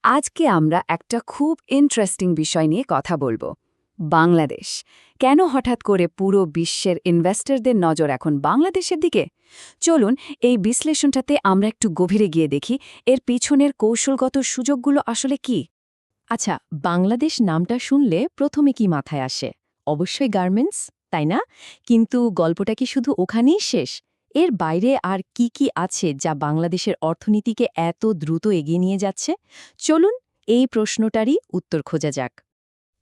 আজকে আমরা একটা খুব ইন্টারেস্টিং বিষয় নিয়ে কথা বলবো। বাংলাদেশ কেন হঠাৎ করে পুরো বিশ্বের ইনভেস্টরদের নজর এখন বাংলাদেশের দিকে? চলুন এই বিশ্লেষণটাতে আমরা একটু গভীরে গিয়ে দেখি এর পিছনের কৌশলগত সুযোগগুলো আসলে কি। আচ্ছা, বাংলাদেশ নামটা শুনলে প্রথমে কি মাথায় আসে? অবশ্যই গার্মেন্টস, তাই না? কিন্তু গল্পটা কি শুধু ওখানেই শেষ? এর বাইরে আর কি কি আছে যা বাংলাদেশের অর্থনীতিকে এত দ্রুত এগিয়ে নিয়ে যাচ্ছে? চলুন এই প্রশ্নটারই উত্তর খোঁজা যাক।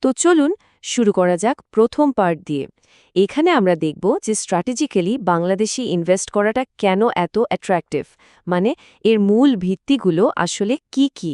তো চলুন শুরু করা যাক প্রথম পার্ট দিয়ে। এখানে আমরা দেখব যে স্ট্র্যাটেজিক্যালি বাংলাদেশি ইনভেস্ট করাটা কেন এত অ্যাট্রাক্টিভ, মানে এর মূল ভিত্তিগুলো আসলে কি কি।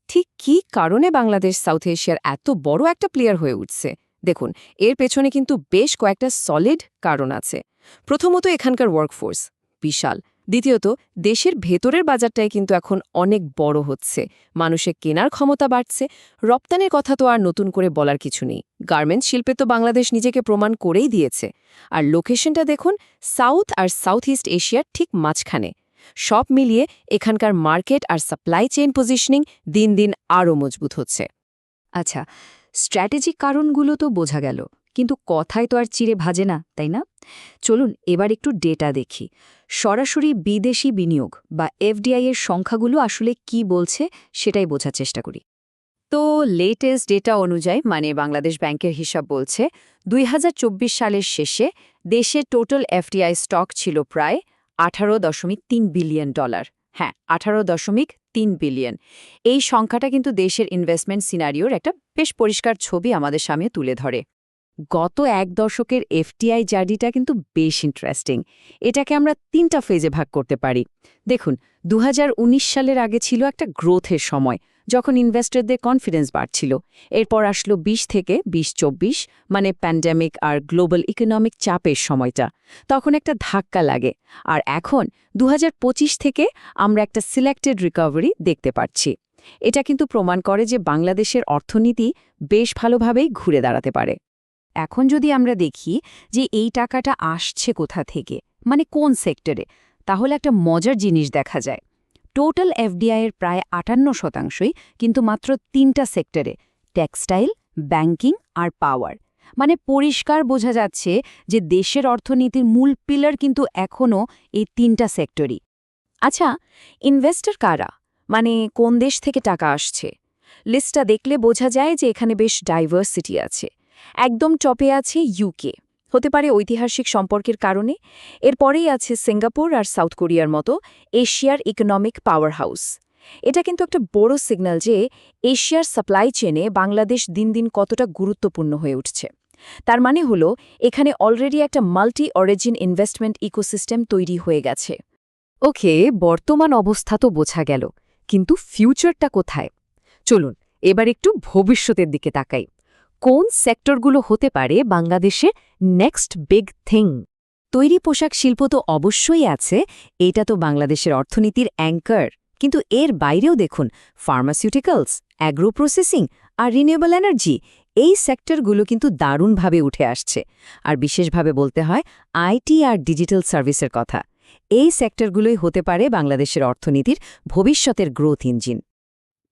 ঠিক কী কারণে বাংলাদেশ সাউথ এশিয়ার এত বড় একটা প্লেয়ার হয়ে উঠছে? দেখুন, এর পেছনে কিন্তু বেশ কয়েকটা সলিড কারণ আছে। প্রথমত, এখানকার ওয়ার্কফোর্স বিশাল। দ্বিতীয়ত, দেশের ভেতরের বাজারটাই কিন্তু এখন অনেক বড় হচ্ছে, মানুষের কেনার ক্ষমতা বাড়ছে। রপ্তানির কথা তো আর নতুন করে বলার কিছু নেই। গার্মেন্টস শিল্পে তো বাংলাদেশ নিজেকে প্রমাণ করেই দিয়েছে। আর লোকেশনটা দেখুন, সাউথ আর সাউথ ইস্ট এশিয়ার ঠিক মাঝখানে। সব মিলিয়ে এখানকার মার্কেট আর সাপ্লাই চেইন পজিশনিং দিন দিন আরও মজবুত হচ্ছে। আচ্ছা, স্ট্র্যাটেজিক কারণগুলো তো বোঝা গেল, কিন্তু কথায় তো আর চিড়ে ভাজে না, তাই না? চলুন এবার একটু ডেটা দেখি। সরাসরি বিদেশি বিনিয়োগ বা এফডিআই এর সংখ্যাগুলো আসলে কি বলছে সেটাই বোঝার চেষ্টা করি। তো লেটেস্ট ডেটা অনুযায়ী, মানে বাংলাদেশ ব্যাংকের হিসাব বলছে ২০২৪ সালের শেষে দেশের টোটাল এফডিআই স্টক ছিল প্রায় $18.3 বিলিয়ন। হ্যাঁ, $18.3 বিলিয়ন। এই সংখ্যাটা কিন্তু দেশের ইনভেস্টমেন্ট সিনারিওর একটা বেশ পরিষ্কার ছবি আমাদের সামনে তুলে ধরে। গত এক দশকের এফটিআই জার্নিটা কিন্তু বেশ ইন্টারেস্টিং। এটাকে আমরা ৩টা ফেজে ভাগ করতে পারি। দেখুন, ২০১৯ সালের আগে ছিল একটা গ্রোথের সময়, যখন ইনভেস্টরদের কনফিডেন্স বাড়ছিল। এরপর আসলো ২০ থেকে ২০-২৪, মানে প্যান্ডেমিক আর গ্লোবাল ইকোনমিক চাপের সময়টা। তখন একটা ধাক্কা লাগে। আর এখন ২০২৫ থেকে আমরা একটা সিলেক্টেড রিকভারি দেখতে পাচ্ছি। এটা কিন্তু প্রমাণ করে যে বাংলাদেশের অর্থনীতি বেশ ভালোভাবেই ঘুরে দাঁড়াতে পারে। এখন যদি আমরা দেখি যে এই টাকাটা আসছে কোথা থেকে, মানে কোন সেক্টরে, তাহলে একটা মজার জিনিস দেখা যায়। টোটাল এফডিআই এর প্রায় ৫৮%ই কিন্তু মাত্র ৩টা সেক্টরে: টেক্সটাইল, ব্যাংকিং আর পাওয়ার। মানে পরিষ্কার বোঝা যাচ্ছে যে দেশের অর্থনীতির মূল পিলার কিন্তু এখনও এই ৩টা সেক্টরই। আচ্ছা, ইনভেস্টর কারা, মানে কোন দেশ থেকে টাকা আসছে? লিস্টটা দেখলে বোঝা যায় যে এখানে বেশ ডাইভার্সিটি আছে। একদম টপে আছে ইউকে, হতে পারে ঐতিহাসিক সম্পর্কের কারণে। এরপরেই আছে সিঙ্গাপুর আর সাউথ কোরিয়ার মতো এশিয়ার ইকোনমিক পাওয়ার হাউস। এটা কিন্তু একটা বড় সিগন্যাল যে এশিয়ার সাপ্লাই চেনে বাংলাদেশ দিন দিন কতটা গুরুত্বপূর্ণ হয়ে উঠছে। তার মানে হলো এখানে অলরেডি একটা মাল্টি অরিজিন ইনভেস্টমেন্ট ইকোসিস্টেম তৈরি হয়ে গেছে। ওকে, বর্তমান অবস্থা তো বোঝা গেল, কিন্তু ফিউচারটা কোথায়? চলুন এবার একটু ভবিষ্যতের দিকে তাকাই। কোন সেক্টরগুলো হতে পারে বাংলাদেশে নেক্সট বিগ থিং? তৈরি পোশাক শিল্প তো অবশ্যই আছে, এটা তো বাংলাদেশের অর্থনীতির অ্যাঙ্কার। কিন্তু এর বাইরেও দেখুন, ফার্মাসিউটিক্যালস, অ্যাগ্রো প্রসেসিং আর রিনিউয়েবল এনার্জি, এই সেক্টরগুলো কিন্তু দারুণভাবে উঠে আসছে। আর বিশেষভাবে বলতে হয় আইটি আর ডিজিটাল সার্ভিসের কথা। এই সেক্টরগুলোই হতে পারে বাংলাদেশের অর্থনীতির ভবিষ্যতের গ্রোথ ইঞ্জিন।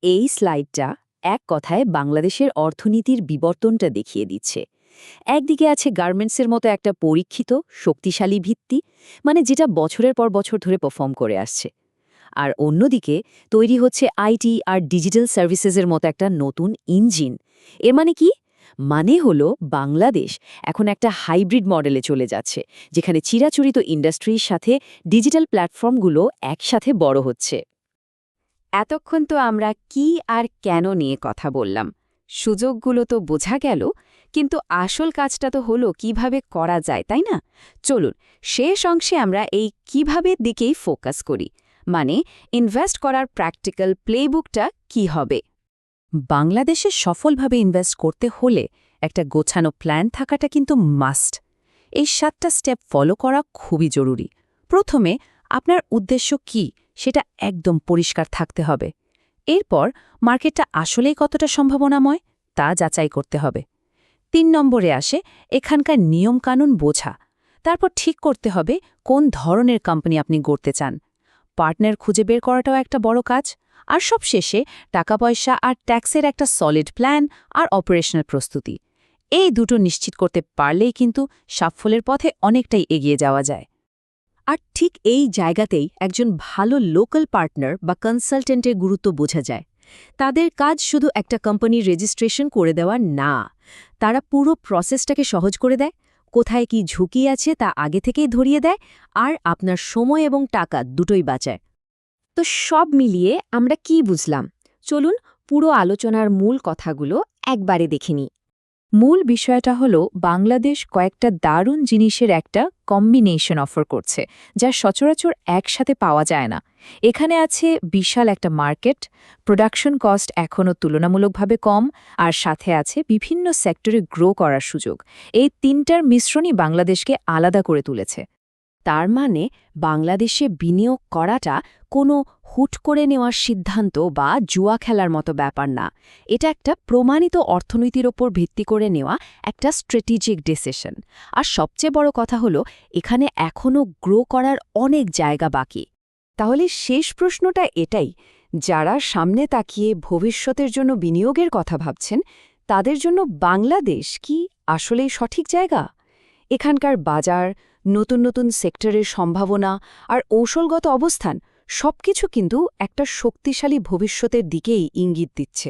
এই স্লাইডটা এক কথায় বাংলাদেশের অর্থনীতির বিবর্তনটা দেখিয়ে দিচ্ছে। একদিকে আছে গার্মেন্টসের মতো একটা পরীক্ষিত শক্তিশালী ভিত্তি, মানে যেটা বছরের পর বছর ধরে পারফর্ম করে আসছে। আর অন্যদিকে তৈরি হচ্ছে আইটি আর ডিজিটাল সার্ভিসেসের মতো একটা নতুন ইঞ্জিন। এর মানে কি? মানে হলো বাংলাদেশ এখন একটা হাইব্রিড মডেলে চলে যাচ্ছে, যেখানে চিরাচরিত ইন্ডাস্ট্রির সাথে ডিজিটাল প্ল্যাটফর্মগুলো একসাথে বড় হচ্ছে। এতক্ষণ তো আমরা কি আর কেন নিয়ে কথা বললাম। সুযোগগুলো তো বোঝা গেল, কিন্তু আসল কাজটা তো হলো কিভাবে করা যায়, তাই না? চলুন শেষ অংশে আমরা এই কিভাবে দিকেই ফোকাস করি, মানে ইনভেস্ট করার প্র্যাকটিক্যাল প্লেবুকটা কি হবে। বাংলাদেশে সফলভাবে ইনভেস্ট করতে হলে একটা গোছানো প্ল্যান থাকাটা কিন্তু মাস্ট। এই 7টা স্টেপ ফলো করা খুবই জরুরি। প্রথমে আপনার উদ্দেশ্য কি সেটা একদম পরিষ্কার থাকতে হবে। এরপর মার্কেটটা আসলেই কতটা সম্ভাবনাময় তা যাচাই করতে হবে। ৩ নম্বরে আসে এখানকার নিয়মকানুন বোঝা। তারপর ঠিক করতে হবে কোন ধরনের কোম্পানি আপনি গড়তে চান। পার্টনার খুঁজে বের করাটাও একটা বড় কাজ। আর সব শেষে টাকা পয়সা আর ট্যাক্সের একটা সলিড প্ল্যান আর অপারেশনাল প্রস্তুতি। এই দুটো নিশ্চিত করতে পারলেই কিন্তু সাফল্যের পথে অনেকটাই এগিয়ে যাওয়া যায়। আর ঠিক এই জায়গাতেই একজন ভালো লোকাল পার্টনার বা কনসালটেন্টের গুরুত্ব বোঝা যায়। তাদের কাজ শুধু একটা কোম্পানির রেজিস্ট্রেশন করে দেওয়া না, তারা পুরো প্রসেসটাকে সহজ করে দেয়, কোথায় কি ঝুঁকি আছে তা আগে থেকেই ধরিয়ে দেয়, আর আপনার সময় এবং টাকা দুটোই বাঁচায়। তো সব মিলিয়ে আমরা কি বুঝলাম? চলুন পুরো আলোচনার মূল কথাগুলো একবারে দেখে নিই। মূল বিষয়টা হলো বাংলাদেশ কয়েকটা দারুণ জিনিসের একটা কম্বিনেশন অফার করছে, যা সচরাচর একসাথে পাওয়া যায় না। এখানে আছে বিশাল একটা মার্কেট, প্রোডাকশন কস্ট এখনও তুলনামূলকভাবে কম, আর সাথে আছে বিভিন্ন সেক্টরে গ্রো করার সুযোগ। এই তিনটার মিশ্রণই বাংলাদেশকে আলাদা করে তুলেছে। তার মানে বাংলাদেশে বিনিয়োগ করাটা কোনো হুট করে নেওয়ার সিদ্ধান্ত বা জুয়া খেলার মতো ব্যাপার না। এটা একটা প্রমাণিত অর্থনীতির ওপর ভিত্তি করে নেওয়া একটা স্ট্র্যাটেজিক ডিসিশন। আর সবচেয়ে বড় কথা হলো, এখানে এখনও গ্রো করার অনেক জায়গা বাকি। তাহলে শেষ প্রশ্নটা এটাই, যারা সামনে তাকিয়ে ভবিষ্যতের জন্য বিনিয়োগের কথা ভাবছেন, তাদের জন্য বাংলাদেশ কি আসলেই সঠিক জায়গা? এখানকার বাজার, নতুন নতুন সেক্টরের সম্ভাবনা আর কৌশলগত অবস্থান সবকিছু কিন্তু একটা শক্তিশালী ভবিষ্যতের দিকেই ইঙ্গিত দিচ্ছে।